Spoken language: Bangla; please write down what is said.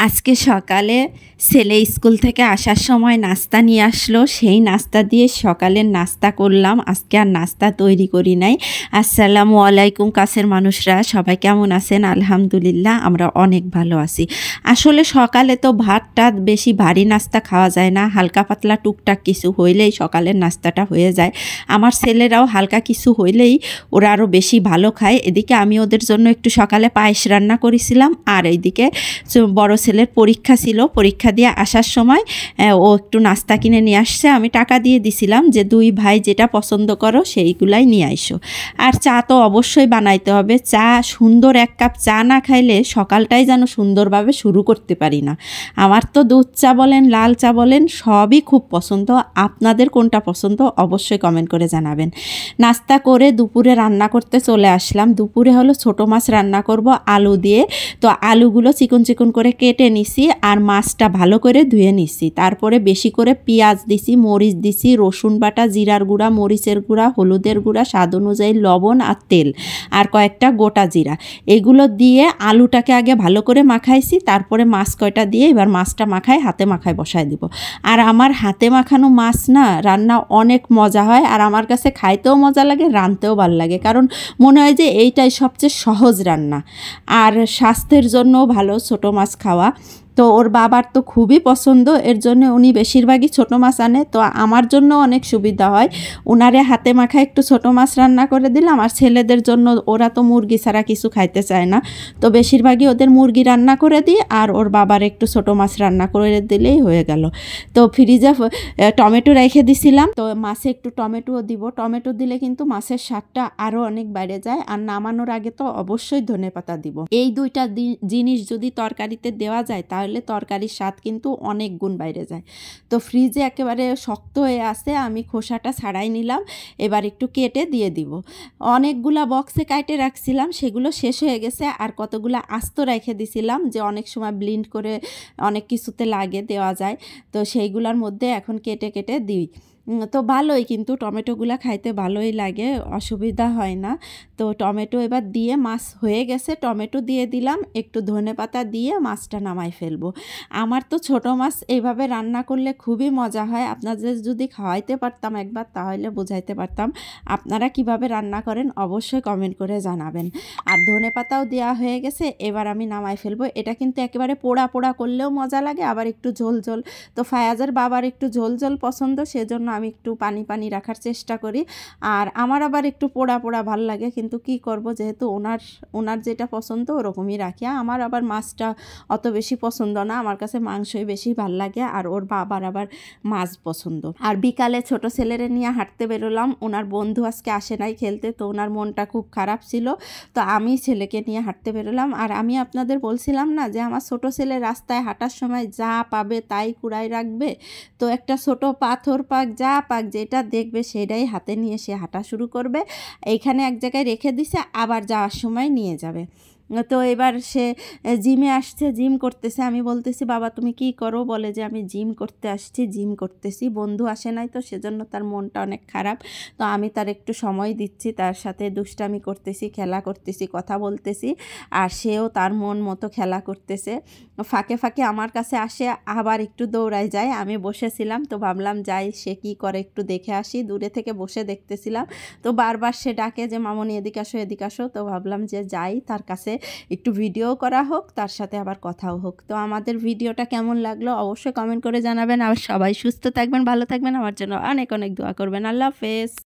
আজকে সকালে ছেলে স্কুল থেকে আসার সময় নাস্তা নিয়ে আসলো, সেই নাস্তা দিয়ে সকালের নাস্তা করলাম। আজকে আর নাস্তা তৈরি করি নাই। আসসালামু আলাইকুম কাছের মানুষরা, সবাই কেমন আছেন? আলহামদুলিল্লাহ আমরা অনেক ভালো আছি। আসলে সকালে তো ভাত টাত বেশি ভারী নাস্তা খাওয়া যায় না, হালকা পাতলা টুকটাক কিছু হইলেই সকালের নাস্তাটা হয়ে যায়। আমার ছেলেরাও হালকা কিছু হইলেই ওরা আরও বেশি ভালো খায়। এদিকে আমি ওদের জন্য একটু সকালে পায়েস রান্না করেছিলাম, আর এইদিকে বড় ছেলের পরীক্ষা ছিল, পরীক্ষা দিয়ে আসার সময় ও একটু নাস্তা কিনে নিয়ে আসছে। আমি টাকা দিয়ে দিছিলাম যে দুই ভাই যেটা পছন্দ করো সেইগুলাই নিয়ে আইসো। আর চা তো অবশ্যই বানাইতে হবে। চা সুন্দর এক কাপ চা না খাইলে সকালটাই যেন সুন্দরভাবে শুরু করতে পারি না। আমার তো দুধ চা বলেন লাল চা বলেন সবই খুব পছন্দ। আপনাদের কোনটা পছন্দ অবশ্যই কমেন্ট করে জানাবেন। নাস্তা করে দুপুরে রান্না করতে চলে আসলাম। দুপুরে হলো ছোট মাছ রান্না করব আলু দিয়ে। তো আলুগুলো চিকন চিকন করে কেটে নিছি আর মাছটা ভালো করে ধুয়ে নিছি। তারপরে বেশি করে পেঁয়াজ দিছি, মরিচ দিছি, রসুন বাটা, জিরার গুঁড়া, মরিচের গুঁড়া, হলুদের গুঁড়া, স্বাদ অনুযায়ী লবণ আর তেল আর কয়েকটা গোটা জিরা, এগুলো দিয়ে আলুটাকে আগে ভালো করে মাখাইছি। তারপরে মাছ কয়টা দিয়ে এবার মাছটা মাখায় হাতে মাখায় বসায় দিব। আর আমার হাতে মাখানো মাছ না রান্না অনেক মজা হয়, আর আমার কাছে খাইতেও মজা লাগে, রাঁধতেও ভালো লাগে, কারণ মনে হয় যে এইটাই সবচেয়ে সহজ রান্না আর স্বাস্থ্যের জন্যও ভালো ছোট মাছ খাওয়া। তো ওর বাবার তো খুবই পছন্দ, এর জন্য উনি বেশিরভাগই ছোট মাছ আনে। তো আমার জন্য অনেক সুবিধা হয়, ওনারে হাতে মাখা একটু ছোট মাছ রান্না করে দিলাম। আর ছেলেদের জন্য ওরা তো মুরগি ছাড়া কিছু খাইতে চায় না, তো বেশিরভাগই ওদের মুরগি রান্না করে দিই আর ওর বাবার একটু ছোট মাছ রান্না করে দিলেই হয়ে গেল। তো ফ্রিজে টমেটো রেখে দিছিলাম, তো মাছে একটু টমেটোও দিব। টমেটো দিলে কিন্তু মাছের স্বাদটা আরও অনেক বেড়ে যায়। আর নামানোর আগে তো অবশ্যই ধনেপাতা দিব। এই দুইটা জিনিস যদি তরকারিতে দেওয়া যায় তাহলে তরকারির স্বাদ কিন্তু অনেক গুণ বাইরে যায়। তো ফ্রিজে একেবারে শক্ত হয়ে আছে, আমি খোসাটা ছাড়াই নিলাম, এবার একটু কেটে দিয়ে দিব। অনেকগুলা বক্সে কাটে রাখছিলাম, সেগুলো শেষ হয়ে গেছে, আর কতগুলা আস্ত রেখে দিছিলাম যে অনেক সময় ব্লিন্ড করে অনেক কিছুতে লাগে দেওয়া যায়। তো সেইগুলোর মধ্যে এখন কেটে কেটে দিই। তো ভালোই, কিন্তু টমেটোগুলো খাইতে ভালোই লাগে, অসুবিধা হয় না। তো টমেটো এবার দিয়ে মাছ হয়ে গেছে, টমেটো দিয়ে দিলাম, একটু ধনেপাতা দিয়ে মাছটা নামাই ফেলবো। আমার তো ছোট মাছ এইভাবে রান্না করলে খুবই মজা হয়। আপনাদের যদি খাওয়াইতে পারতাম একবার তাহলে বোঝাইতে পারতাম। আপনারা কিভাবে রান্না করেন অবশ্যই কমেন্ট করে জানাবেন। আর ধনেপাতাও দেওয়া হয়ে গেছে, এবার আমি নামাই ফেলবো। এটা কিন্তু একেবারে পোড়া পোড়া করলেও মজা লাগে, আবার একটু ঝোল ঝোল। তো ফায়াজের বাবার একটু ঝোল ঝোল পছন্দ, সেজন্য আমি একটু পানি পানি রাখার চেষ্টা করি। আর আমার আবার একটু পোড়া পোড়া ভাল লাগে, কিন্তু কি করব, যেহেতু ওনার যেটা পছন্দ ওরকমই রাখি। আমার আবার মাছটা অত বেশি পছন্দ না, আমার কাছে মাংসই বেশি ভাল লাগে, আর ওর বাবার আবার মাছ পছন্দ। আর বিকালে ছোট ছেলেরে নিয়ে হাঁটতে বেরোলাম, ওনার বন্ধু আজকে আসে নাই খেলতে, তো ওনার মনটা খুব খারাপ ছিল। তো আমি ছেলেকে নিয়ে হাঁটতে বেরোলাম। আর আমি আপনাদের বলছিলাম না যে আমার ছোট ছেলে রাস্তায় হাঁটার সময় যা পাবে তাই কুড়াই রাখবে। তো একটা ছোট পাথর পাক যা পাক যেটা দেখবে সেটাই হাতে নিয়ে সে হাঁটা শুরু করবে। এইখানে এক জায়গায় রেখে দিছে, আবার যাওয়ার সময় নিয়ে যাবে। তো এবার সে জিমে আসছে, জিম করতেছে। আমি বলতেছি বাবা তুমি কি করো? বলে যে আমি জিম করতে আসছি, জিম করতেছি। বন্ধু আসে নাই তো সেজন্য তার মনটা অনেক খারাপ। তো আমি তার একটু সময় দিচ্ছি, তার সাথে দুষ্টামি করতেছি, খেলা করতেছি, কথা বলতেছি, আর সেও তার মন মতো খেলা করতেছে। ফাঁকে ফাঁকে আমার কাছে আসে, আবার একটু দৌড়ায় যায়। আমি বসেছিলাম, তো ভাবলাম যাই সে কি করে একটু দেখে আসি। দূরে থেকে বসে দেখতেছিলাম, তো বারবার সে ডাকে যে মামনি এদিকে আসো এদিকে আসো। তো ভাবলাম যে যাই তার কাছে, একটু ভিডিও করা হোক, তার সাথে আবার কথাও হোক। তো আমাদের ভিডিওটা কেমন লাগলো অবশ্যই কমেন্ট করে জানাবেন। আর সবাই সুস্থ থাকবেন, ভালো থাকবেন, আমার জন্য অনেক অনেক দোয়া করবেন। আল্লাহ হাফেজ।